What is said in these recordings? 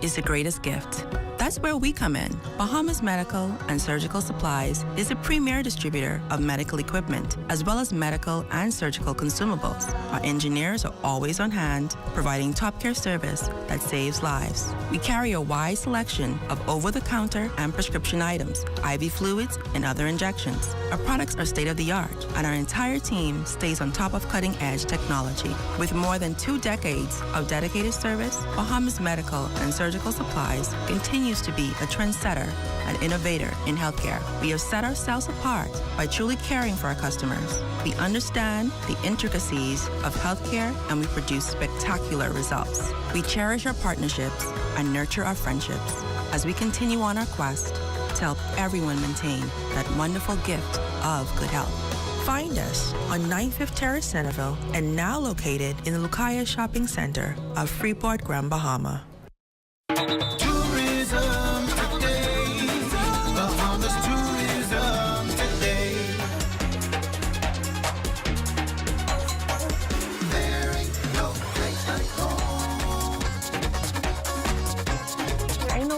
is the greatest gift. That's where we come in. Bahamas Medical and Surgical Supplies is a premier distributor of medical equipment, as well as medical and surgical consumables. Our engineers are always on hand, providing top care service that saves lives. We carry a wide selection of over-the-counter and prescription items, IV fluids, and other injections. Our products are state-of-the-art, and our entire team stays on top of cutting-edge technology. With more than 2 decades of dedicated service, Bahamas Medical and Surgical Supplies continues to be a trendsetter and innovator in healthcare. We have set ourselves apart by truly caring for our customers. We understand the intricacies of healthcare, and we produce spectacular results. We cherish our partnerships and nurture our friendships as we continue on our quest to help everyone maintain that wonderful gift of good health. Find us on 95th Terrace, Centerville, and now located in the Lucaya Shopping Center of Freeport, Grand Bahama.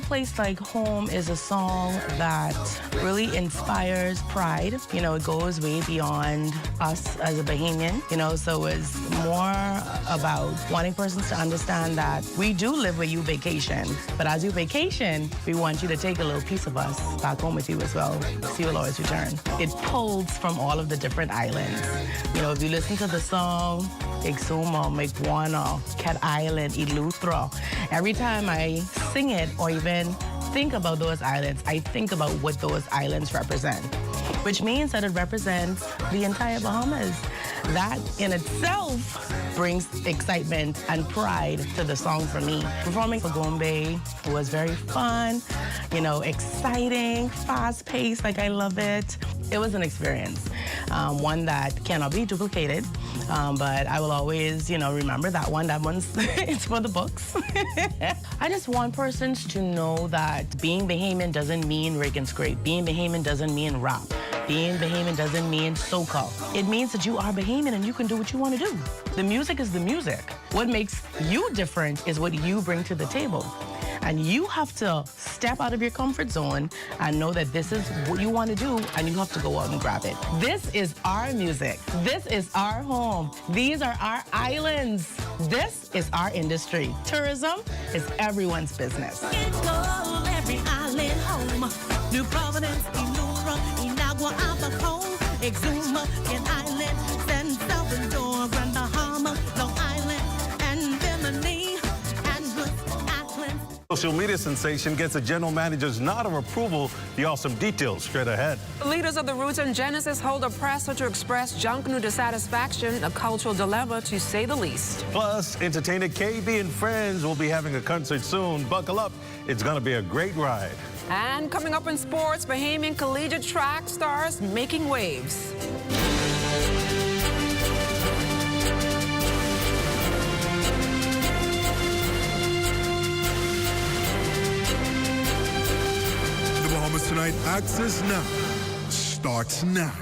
Place Like Home is a song that really inspires pride. You know, it goes way beyond us as a Bahamian, you know, so it's more about wanting persons to understand that we do live where you vacation, but as you vacation, we want you to take a little piece of us back home with you as well, so you'll always return. It pulls from all of the different islands. You know, if you listen to the song, Exuma, Meguana, Cat Island, Eleuthera, every time I sing it or even think about those islands, I think about what those islands represent, which means that it represents the entire Bahamas. That in itself brings excitement and pride to the song for me. Performing for Gombe was very fun, you know, exciting, fast-paced, like I love it. It was an experience, one that cannot be duplicated, but I will always, you know, remember that one. That one's it's for the books. I just want persons to know that being Bahamian doesn't mean Reagan Scrape. Being Bahamian doesn't mean rap. Being Bahamian doesn't mean soca. It means that you are Bahamian and you can do what you want to do. The music is the music. What makes you different is what you bring to the table. And you have to step out of your comfort zone and know that this is what you want to do, and you have to go out and grab it. This is our music. This is our home. These are our islands. This is our industry. Tourism is everyone's business. Every island home. New Providence, Eleuthera, Inagua, Abaco, Exuma, Cat Island, San Salvador, Grand Bahama, Long Island, and Bimini. Social media sensation gets a general manager's nod of approval. The awesome details straight ahead. Leaders of the Roots and Genesis hold a presser to express junk dissatisfaction, a cultural dilemma to say the least. Plus, entertainer KB and friends will be having a concert soon. Buckle up. It's going to be a great ride. And coming up in sports, Bahamian collegiate track stars making waves. Bahamas Tonight Access Now starts now.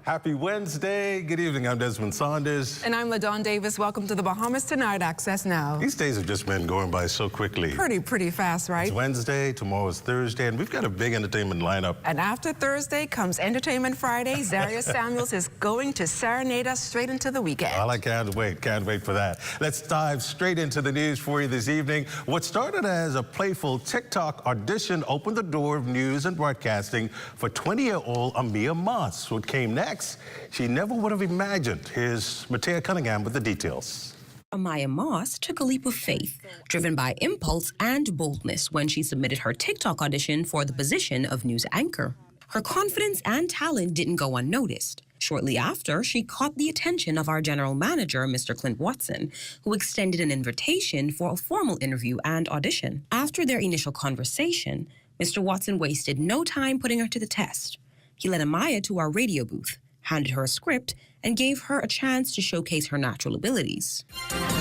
Happy Wednesday. Good evening. I'm Desmond Saunders. And I'm LaDawn Davis. Welcome to the Bahamas Tonight Access Now. These days have just been going by so quickly. Pretty fast, right? It's Wednesday, tomorrow is Thursday, and we've got a big entertainment lineup. And after Thursday comes Entertainment Friday. Zarius Samuels is going to serenade us straight into the weekend. Well, I can't wait for that. Let's dive straight into the news for you this evening. What started as a playful TikTok audition opened the door of news and broadcasting for 20-year-old Amia Moss. What came next? She never would have imagined. Here's Matea Cunningham with the details. Amaya Moss took a leap of faith, driven by impulse and boldness when she submitted her TikTok audition for the position of news anchor. Her confidence and talent didn't go unnoticed. Shortly after, she caught the attention of our general manager, Mr. Clint Watson, who extended an invitation for a formal interview and audition. After their initial conversation, Mr. Watson wasted no time putting her to the test. He led Amaya to our radio booth, handed her a script, and gave her a chance to showcase her natural abilities.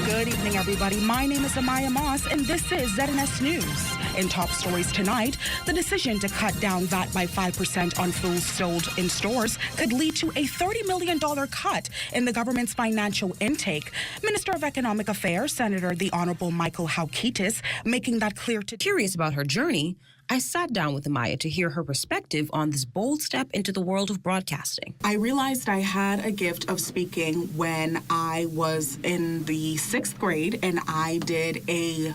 Good evening, everybody. My name is Amaya Moss, and this is ZNS News. In top stories tonight, the decision to cut down VAT by 5% on foods sold in stores could lead to a $30 million cut in the government's financial intake. Minister of Economic Affairs, Senator the Honorable Michael Haukitis, making that clear to... Curious about her journey, I sat down with Amaya to hear her perspective on this bold step into the world of broadcasting. I realized I had a gift of speaking when I was in the 6th grade, and I did a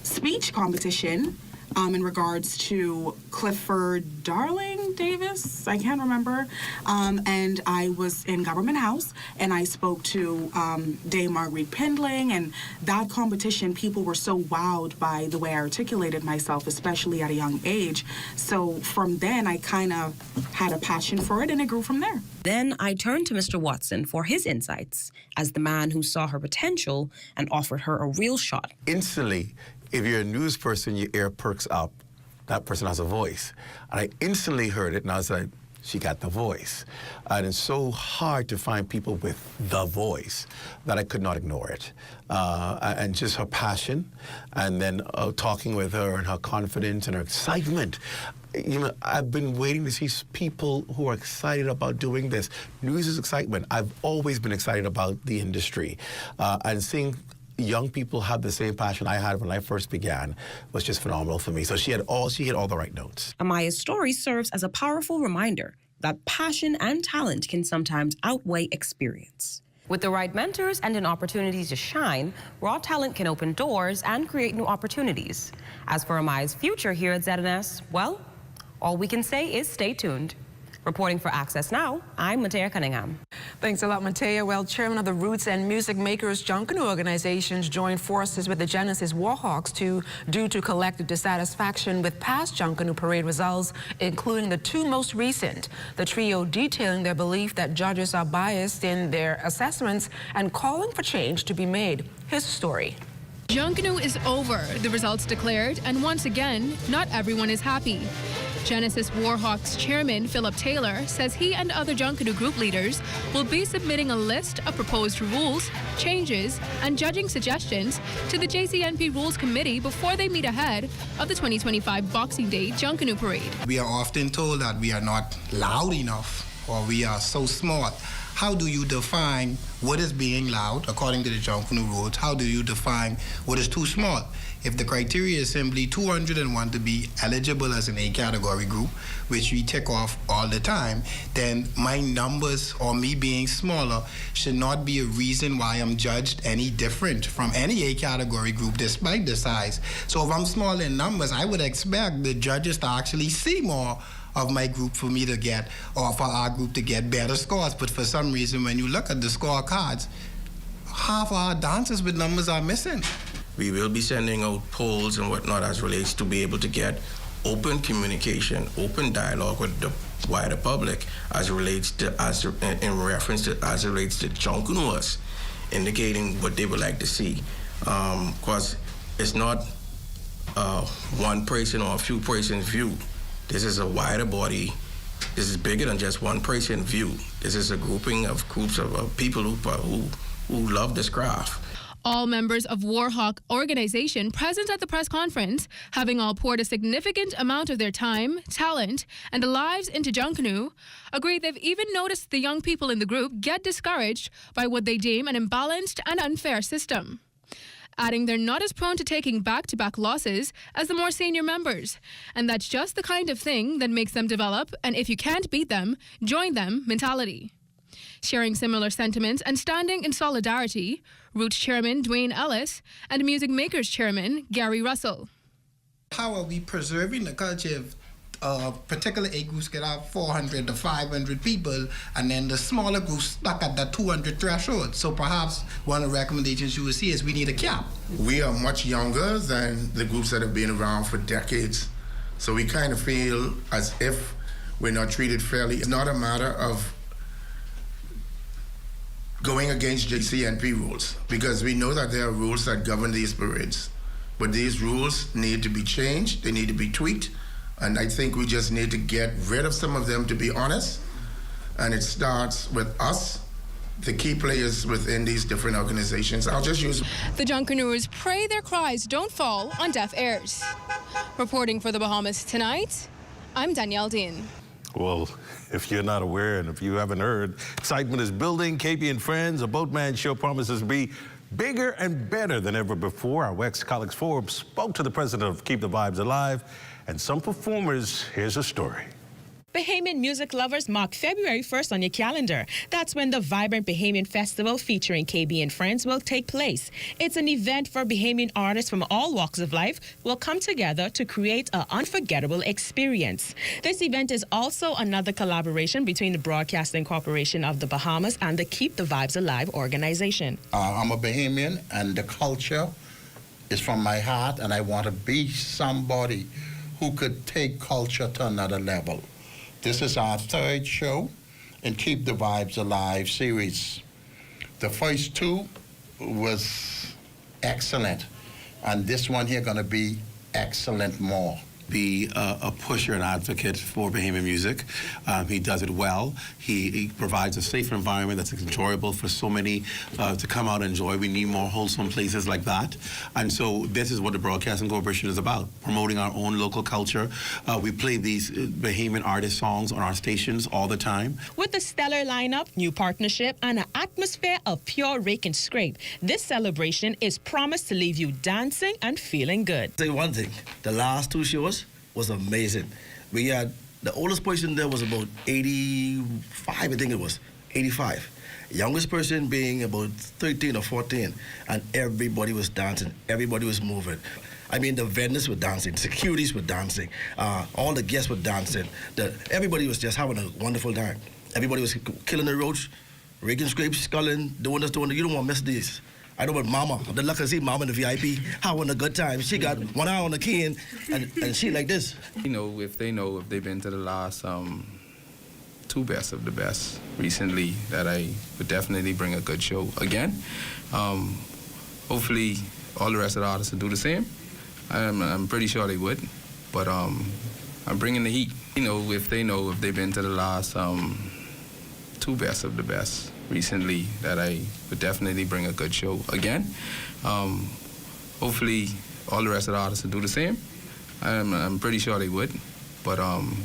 speech competition in regards to Clifford Darling Davis, I can't remember, and I was in Government House, and I spoke to Dame Marguerite Pindling, and that competition, people were so wowed by the way I articulated myself, especially at a young age. So from then, I kind of had a passion for it, and it grew from there. Then I turned to Mr. Watson for his insights as the man who saw her potential and offered her a real shot. Instantly, if you're a news person, your ear perks up. That person has a voice. And I instantly heard it, and I was like, she got the voice. And it's so hard to find people with the voice that I could not ignore it. And just her passion, and then talking with her and her confidence and her excitement. You know, I've been waiting to see people who are excited about doing this. News is excitement. I've always been excited about the industry. And seeing young people have the same passion I had when I first began was just phenomenal for me. So she hit all the right notes. Amaya's story serves as a powerful reminder that passion and talent can sometimes outweigh experience. With the right mentors and an opportunity to shine, raw talent can open doors and create new opportunities. As for Amaya's future here at ZNS, well, all we can say is stay tuned. Reporting for Access Now, I'm Matea Cunningham. Thanks a lot, Matea. Well, chairman of the Roots and Music Makers Junkanoo organizations joined forces with the Genesis Warhawks due to collective dissatisfaction with past Junkanoo parade results, including the two most recent. The trio detailing their belief that judges are biased in their assessments and calling for change to be made. Here's the story. Junkanoo is over, the results declared, and once again, not everyone is happy. Genesis Warhawks chairman Philip Taylor says he and other Junkanoo group leaders will be submitting a list of proposed rules, changes, and judging suggestions to the JCNP Rules Committee before they meet ahead of the 2025 Boxing Day Junkanoo Parade. We are often told that we are not loud enough or we are so smart. How do you define what is being loud according to the Junkanoo rules? How do you define what is too small? If the criteria is simply 201 to be eligible as an A category group, which we tick off all the time, then my numbers or me being smaller should not be a reason why I'm judged any different from any A category group despite the size. So if I'm small in numbers, I would expect the judges to actually see more of my group for me to get, or for our group to get better scores. But for some reason, when you look at the scorecards, half our dancers with numbers are missing. We will be sending out polls and whatnot as relates to be able to get open communication, open dialogue with the wider public as it relates to, in reference to, as it relates to Junkanooers, indicating what they would like to see. Because it's not one person or a few persons' view. This is a wider body. This is bigger than just one person view. This is a grouping of groups of people who love this craft. All members of Warhawk organization present at the press conference, having all poured a significant amount of their time, talent, and lives into Junkanoo, agree they've even noticed the young people in the group get discouraged by what they deem an imbalanced and unfair system. Adding they're not as prone to taking back-to-back losses as the more senior members, and that's just the kind of thing that makes them develop an if you can't beat them, join them mentality. Sharing similar sentiments and standing in solidarity, Roots Chairman Dwayne Ellis and Music Makers Chairman Gary Russell. How are we preserving the culture if particular A groups get out 400 to 500 people, and then the smaller groups stuck at that 200 threshold? So perhaps one of the recommendations you would see is we need a cap. We are much younger than the groups that have been around for decades, so we kind of feel as if we're not treated fairly. It's not a matter of going against JCNP rules, because we know that there are rules that govern these parades, but these rules need to be changed, they need to be tweaked, and I think we just need to get rid of some of them, to be honest. And it starts with us the key players within these different organizations. I'll just use... The Junkanous pray their cries don't fall on deaf ears. Reporting for the Bahamas Tonight, I'm Danielle Dean. Well, if you're not aware and if you haven't heard, excitement is building. KB and Friends, a Boatman show, promises to be bigger and better than ever before. Our ex-colleague Forbes spoke to the president of Keep the Vibes Alive and some performers. Here's a story. Bahamian music lovers, mark February 1st on your calendar. That's when the vibrant Bahamian Festival featuring KB and Friends will take place. It's an event for Bahamian artists from all walks of life will come together to create an unforgettable experience. This event is also another collaboration between the Broadcasting Corporation of the Bahamas and the Keep the Vibes Alive organization. I'm a Bahamian, and the culture is from my heart, and I want to be somebody who could take culture to another level. This is our third show in Keep the Vibes Alive series. The first two was excellent, and this one here gonna be excellent more. Be a pusher and advocate for Bahamian music. He does it well. He provides a safer environment that's enjoyable for so many to come out and enjoy. We need more wholesome places like that. And so this is what the Broadcasting Corporation is about, promoting our own local culture. We play these Bahamian artist songs on our stations all the time. With a stellar lineup, new partnership, and an atmosphere of pure rake and scrape, this celebration is promised to leave you dancing and feeling good. Say one thing, the last two shows was amazing. We had, the oldest person there was about 85, I think it was, 85. Youngest person being about 13 or 14, and everybody was dancing, everybody was moving. I mean, the vendors were dancing, securities were dancing, all the guests were dancing. Everybody was just having a wonderful time. Everybody was killing the roach, raking scrapes, sculling, doing this, you don't want to miss this. I know what Mama, the luck to see Mama in the VIP, having a good time. She got one eye on the key and she like this. You know, if they've been to the last two best of the best recently, that I would definitely bring a good show again. Hopefully all the rest of the artists will do the same. I'm pretty sure they would, but I'm bringing the heat. You know, if they've been to the last two best of the best recently, that I would definitely bring a good show again. Hopefully all the rest of the artists will do the same. I'm pretty sure they would, but I'm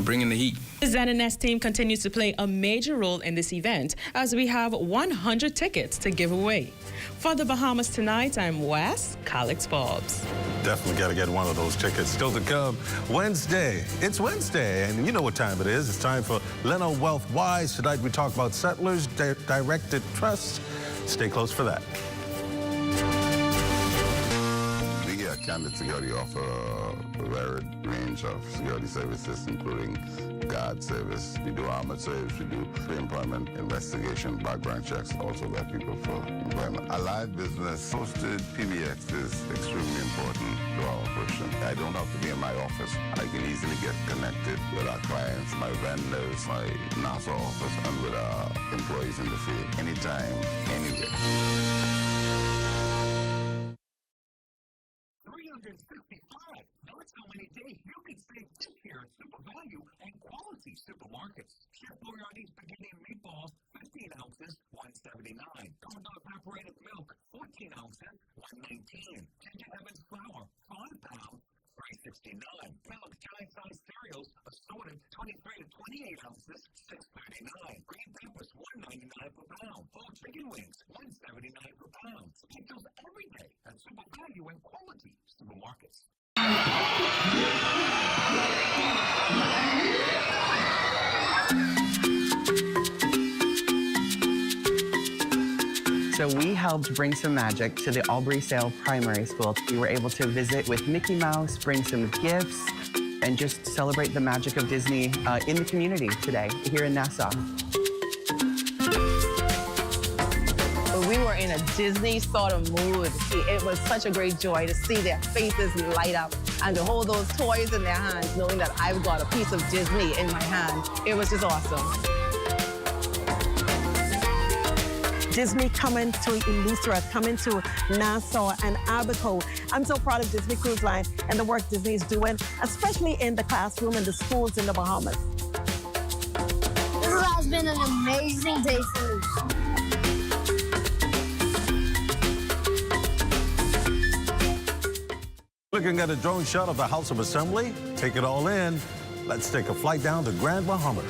bringing the heat. The ZNS team continues to play a major role in this event as we have 100 tickets to give away. For the Bahamas Tonight, I'm Wes Calix Forbes. Definitely got to get one of those tickets. Still to come Wednesday. It's Wednesday, and you know what time it is. It's time for Leno Wealth Wise. Tonight we talk about settlers, directed trusts. Stay close for that. We here at Candid Security offer a varied range of security services, including guard service. We do armored service. We do pre-employment investigation, background checks. Also get people for employment. A live business posted PBX is extremely important to our operation. I don't have to be in my office. I can easily get connected with our clients, my vendors, my NASA office, and with our employees in the field, anytime, anywhere. 365. That's how many days you can save this year at Super Value and Quality Supermarkets. Chef Boyardi's spaghetti and meatballs, 15 ounces, $1.79. Corn evaporated milk, 14 ounces, $1.19. Ginger Evans flour, 5 pounds, $3.69. Milk giant-sized cereals, assorted 23 to 28 ounces, $6.39. Green peppers, $1.99 per pound. Whole chicken wings, $1.79 per pound. Get those every day at Super Value and Quality Supermarkets. So we helped bring some magic to the Aubrey Sale Primary School. We were able to visit with Mickey Mouse, bring some gifts, and just celebrate the magic of Disney in the community today here in Nassau. We were in a Disney sort of mood. It was such a great joy to see their faces light up and to hold those toys in their hands, knowing that I've got a piece of Disney in my hand. It was just awesome. Disney coming to Eleuthera, coming to Nassau and Abaco. I'm so proud of Disney Cruise Line and the work Disney is doing, especially in the classroom and the schools in the Bahamas. This has been an amazing day for me. Looking at a drone shot of the House of Assembly, take it all in. Let's take a flight down to Grand Bahamas.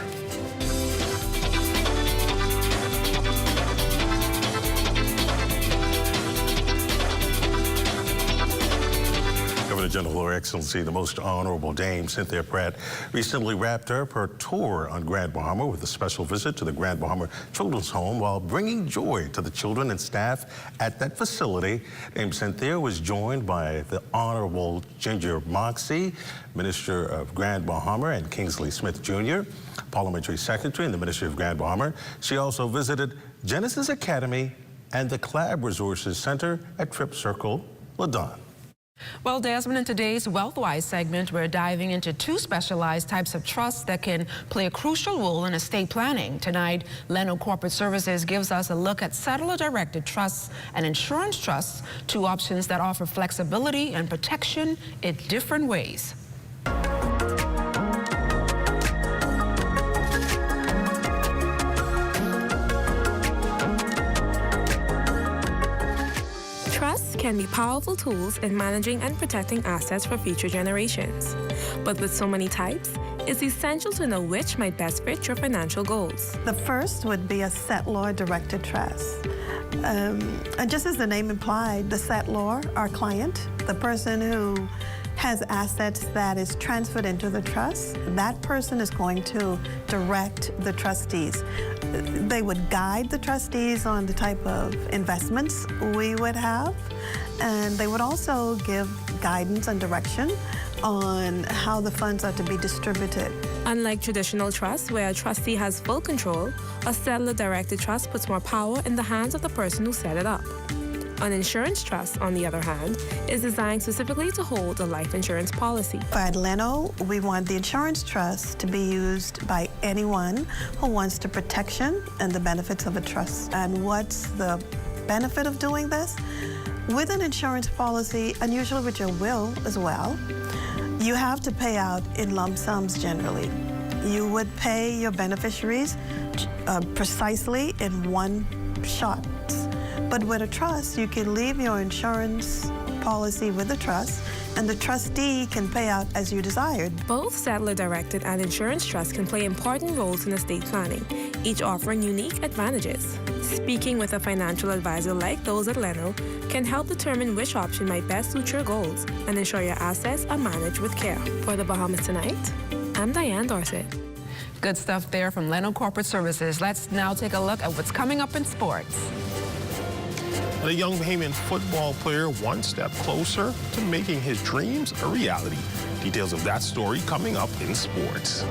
Governor General, Her Excellency, the Most Honorable Dame Cynthia Pratt recently wrapped up her tour on Grand Bahama with a special visit to the Grand Bahama Children's Home while bringing joy to the children and staff at that facility. Dame Cynthia was joined by the Honorable Ginger Moxie, Minister of Grand Bahama, and Kingsley Smith Jr., Parliamentary Secretary in the Ministry of Grand Bahama. She also visited Genesis Academy and the Clab Resources Center at Trip Circle, Ladon. Well, Desmond, in today's WealthWise segment, we're diving into two specialized types of trusts that can play a crucial role in estate planning. Tonight, Leno Corporate Services gives us a look at settler-directed trusts and insurance trusts, two options that offer flexibility and protection in different ways. Trusts can be powerful tools in managing and protecting assets for future generations. But with so many types, it's essential to know which might best fit your financial goals. The first would be a settlor-directed trust. And just as the name implied, the settlor, our client, the person who has assets that is transferred into the trust, that person is going to direct the trustees. They would guide the trustees on the type of investments we would have, and they would also give guidance and direction on how the funds are to be distributed. Unlike traditional trusts, where a trustee has full control, a settler-directed trust puts more power in the hands of the person who set it up. An insurance trust, on the other hand, is designed specifically to hold a life insurance policy. At Leno, we want the insurance trust to be used by anyone who wants the protection and the benefits of a trust. And what's the benefit of doing this? With an insurance policy, and usually with your will as well, you have to pay out in lump sums generally. You would pay your beneficiaries precisely in one shot. But with a trust, you can leave your insurance policy with the trust, and the trustee can pay out as you desired. Both settler-directed and insurance trusts can play important roles in estate planning, each offering unique advantages. Speaking with a financial advisor like those at Leno can help determine which option might best suit your goals and ensure your assets are managed with care. For the Bahamas Tonight, I'm Diane Dorset. Good stuff there from Leno Corporate Services. Let's now take a look at what's coming up in sports. And a young Bahamian football player one step closer to making his dreams a reality. Details of that story coming up in sports.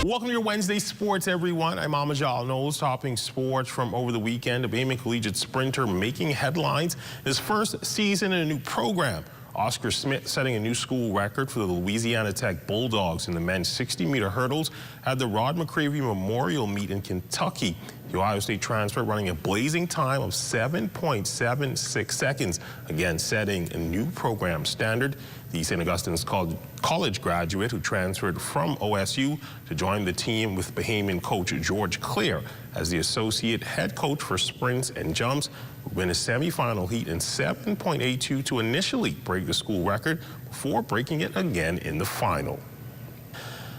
Welcome to your Wednesday Sports, everyone. I'm Amajal Knowles, topping sports from over the weekend. A Bahamian collegiate sprinter making headlines in his first season in a new program. Oscar Smith setting a new school record for the Louisiana Tech Bulldogs in the men's 60-meter hurdles at the Rod McCravey Memorial Meet in Kentucky. The Ohio State transfer running a blazing time of 7.76 seconds, again setting a new program standard. The St. Augustine's College graduate who transferred from OSU to join the team with Bahamian coach George Clare as the associate head coach for sprints and jumps, would win a semifinal heat in 7.82 to initially break the school record before breaking it again in the final.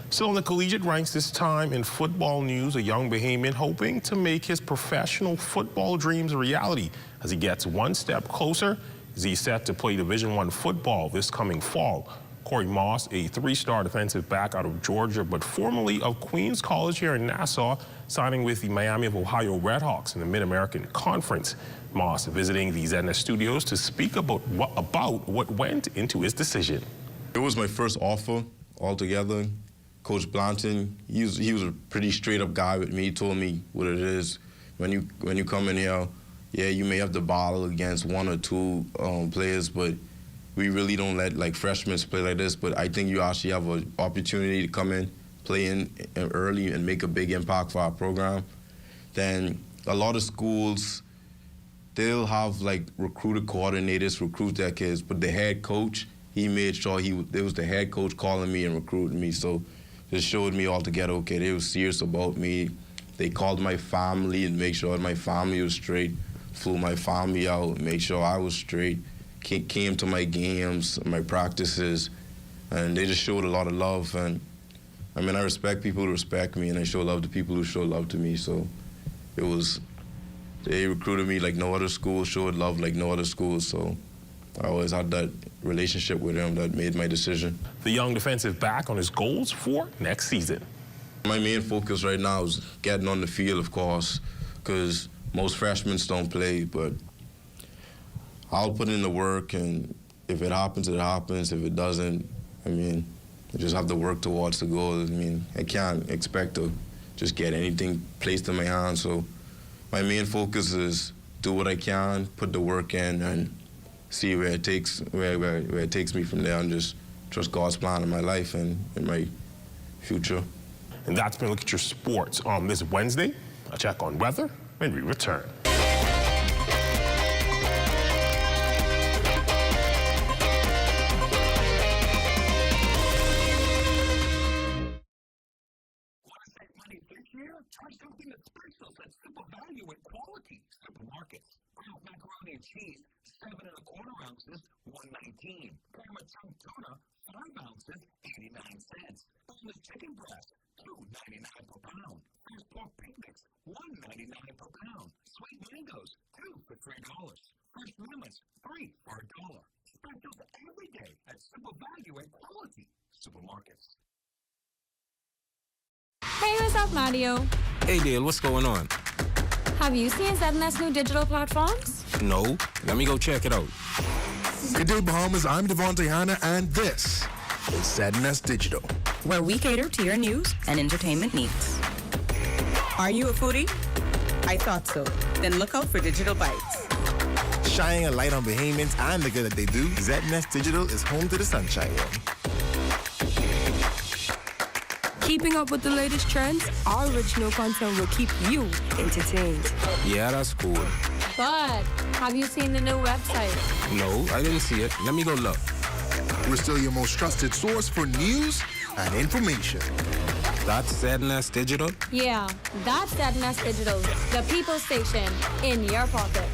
Still in the collegiate ranks this time in football news, a young Bahamian hoping to make his professional football dreams a reality as he gets one step closer as he's set to play Division I football this coming fall. Corey Moss, a three-star defensive back out of Georgia, but formerly of Queens College here in Nassau, signing with the Miami of Ohio Redhawks in the Mid-American Conference. Moss visiting the Zedna Studios to speak about what went into his decision. It was my first offer altogether. Coach Blanton, he was a pretty straight-up guy with me. He told me what it is. When you come in here, yeah, you may have to battle against one or two players, but we really don't let like freshmen play like this. But I think you actually have an opportunity to come in, play in early, and make a big impact for our program. Then a lot of schools, they'll have like recruiter coordinators recruit their kids, but the head coach, he made sure there was the head coach calling me and recruiting me. So it showed me altogether, okay, they were serious about me. They called my family and made sure my family was straight, flew my family out, made sure I was straight, came to my games, my practices, and they just showed a lot of love. And I mean, I respect people who respect me, and I show love to people who show love to me. So they recruited me like no other school, showed love like no other school. So I always had that relationship with him that made my decision. The young defensive back on his goals for next season. My main focus right now is getting on the field, of course, because most freshmen don't play, but I'll put in the work, and if it happens, it happens. If it doesn't, I mean, I just have to work towards the goal. I mean, I can't expect to just get anything placed in my hands. So my main focus is do what I can, put the work in, and see where it takes me from there, and just trust God's plan in my life and in my future. And that's been a look at your sports on this Wednesday. A check on weather when we return. Try something that's special, that's super value and quality. Supermarkets. Kraft macaroni and cheese, 7 1/4 ounces, $1.19. Parmesan tuna, 5 ounces, 89 cents. Boneless chicken breast, $2.99 per pound. Fresh pork picnics, $1.99 per pound. Sweet mangoes, 2 for $3. Fresh lemons, 3 for $1. Specials every day at super value and quality. Supermarkets. Hey, what's up, Mario? Hey, Dale, what's going on? Have you seen ZNS new digital platforms? No. Let me go check it out. Good day, Bahamas. I'm Devontae Hanna, and this is ZNS Digital, where we cater to your news and entertainment needs. Are you a foodie? I thought so. Then look out for Digital Bites. Shining a light on Bahamians and the good that they do, ZNS Digital is home to the Sunshine Room. Keeping up with the latest trends, our original content will keep you entertained. Yeah, that's cool. But have you seen the new website? No, I didn't see it. Let me go look. We're still your most trusted source for news and information. That's ZNS Digital? Yeah, that's ZNS Digital, the people station in your pocket.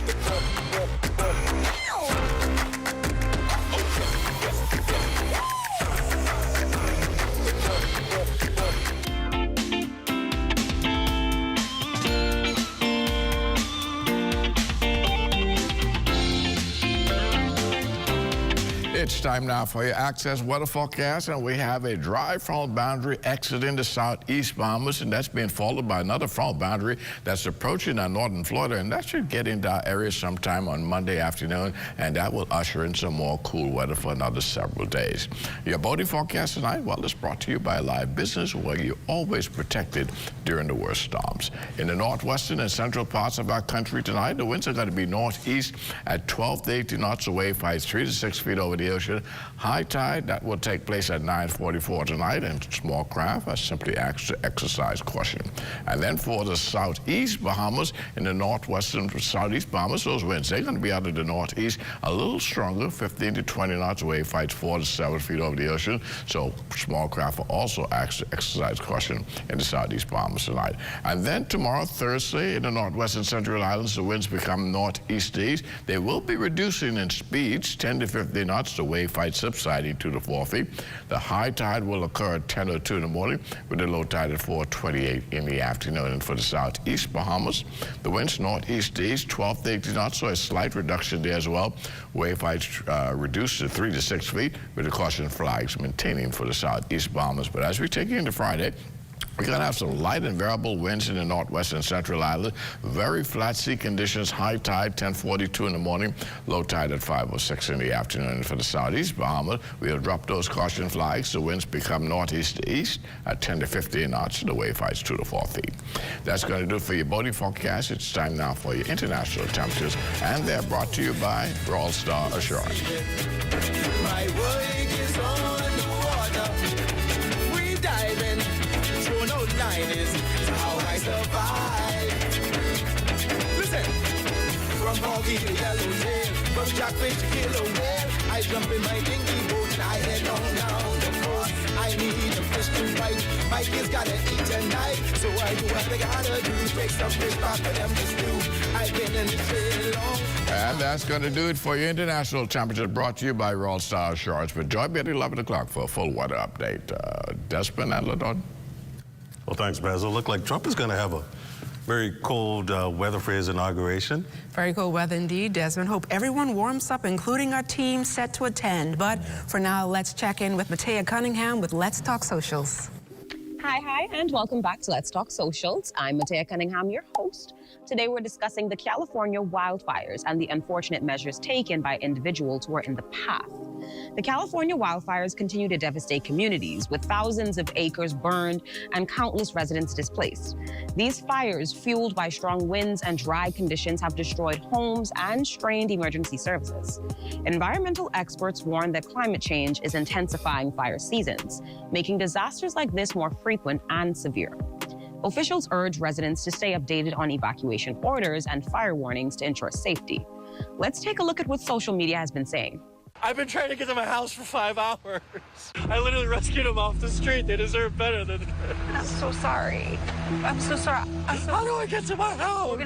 It's time now for your Access weather forecast, and we have a dry front boundary exiting the southeast Bahamas, and that's being followed by another front boundary that's approaching our northern Florida, and that should get into our area sometime on Monday afternoon, and that will usher in some more cool weather for another several days. Your boating forecast tonight, well, it's brought to you by Live Business, where you're always protected during the worst storms. In the northwestern and central parts of our country tonight, the winds are going to be northeast at 12 to 18 knots, away fights 3 to 6 feet over the ocean. High tide, that will take place at 9:44 tonight, and small craft are simply exercise caution. And then for the southeast Bahamas, in the northwestern southeast Bahamas, those winds, they're going to be out of the northeast a little stronger, 15 to 20 knots, away fights 4 to 7 feet over the ocean. So small craft will also exercise caution in the southeast Bahamas tonight. And then tomorrow, Thursday, in the northwestern central islands, the winds become northeast-east. They will be reducing in speeds, 10 to 15 knots, the wave fight subsiding 2 to 4 feet. The high tide will occur at 10:02 in the morning, with the low tide at 4:28 in the afternoon. And for the southeast Bahamas, the winds northeast-east, 12 to 18 knots, so a slight reduction there as well. Wave heights reduced to 3 to 6 feet, with the caution flags maintaining for the southeast Bahamas. But as we take into Friday, We're going to have some light and variable winds in the northwest and central island. Very flat sea conditions. High tide 10:42 in the morning. Low tide at 5:06 in the afternoon. For the southeast Bahamas, we'll drop those caution flags. The winds become northeast to east at 10 to 15 knots. The wave height's 2 to 4 feet. That's going to do it for your boating forecast. It's time now for your international temperatures, and they're brought to you by Royal Star Assurance. My wig is on the water. Free diving. Through no line is how I survive. Listen, from Foggy to Yellowtail, from Jackfish to Killer Whale, I jump in my dinky boat and I head on down the coast. I need a fish to bite. My kids gotta eat tonight, so I do what they gotta do. Take some fish back for them to stew. I've been in the trade long. And that's going to do it for your international temperatures, brought to you by Royal Star Assurance. But join me at 11 o'clock for a full weather update. Desmond and Ladon. Well, thanks, Basil. Look like Trump is going to have a very cold weather for his inauguration. Very cold weather indeed, Desmond. Hope everyone warms up, including our team set to attend. But for now, let's check in with Matea Cunningham with Let's Talk Socials. Hi, and welcome back to Let's Talk Socials. I'm Matea Cunningham, your host. Today, we're discussing the California wildfires and the unfortunate measures taken by individuals who are in the path. The California wildfires continue to devastate communities, with thousands of acres burned and countless residents displaced. These fires, fueled by strong winds and dry conditions, have destroyed homes and strained emergency services. Environmental experts warn that climate change is intensifying fire seasons, making disasters like this more frequent and severe. Officials urge residents to stay updated on evacuation orders and fire warnings to ensure safety. Let's take a look at what social media has been saying. I've been trying to get to my house for 5 hours. I literally rescued them off the street. They deserve better than this. I'm so sorry. I'm so sorry. How do I get to my house?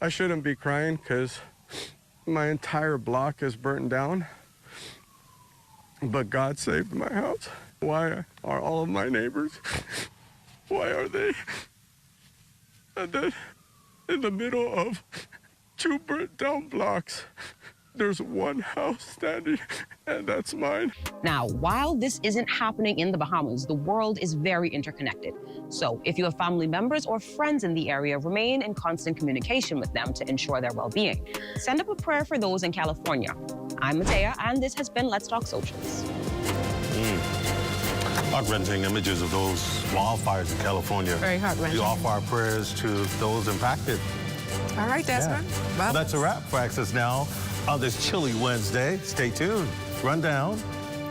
I shouldn't be crying because my entire block is burnt down, but God saved my house. Why are all of my neighbors, why are they in the middle of 2 burnt down blocks? There's one house standing, and that's mine. Now, while this isn't happening in the Bahamas, the world is very interconnected. So if you have family members or friends in the area, remain in constant communication with them to ensure their well-being. Send up a prayer for those in California. I'm Matea, and this has been Let's Talk Socials. Heart-wrenching images of those wildfires in California. Very heart-wrenching. We offer our prayers to those impacted. All right, Desmond. Yeah. Well, that's a wrap for Access Now on this chilly Wednesday. Stay tuned. Rundown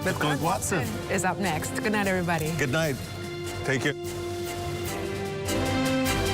with Clint Watson is up next. Good night, everybody. Good night. Take care.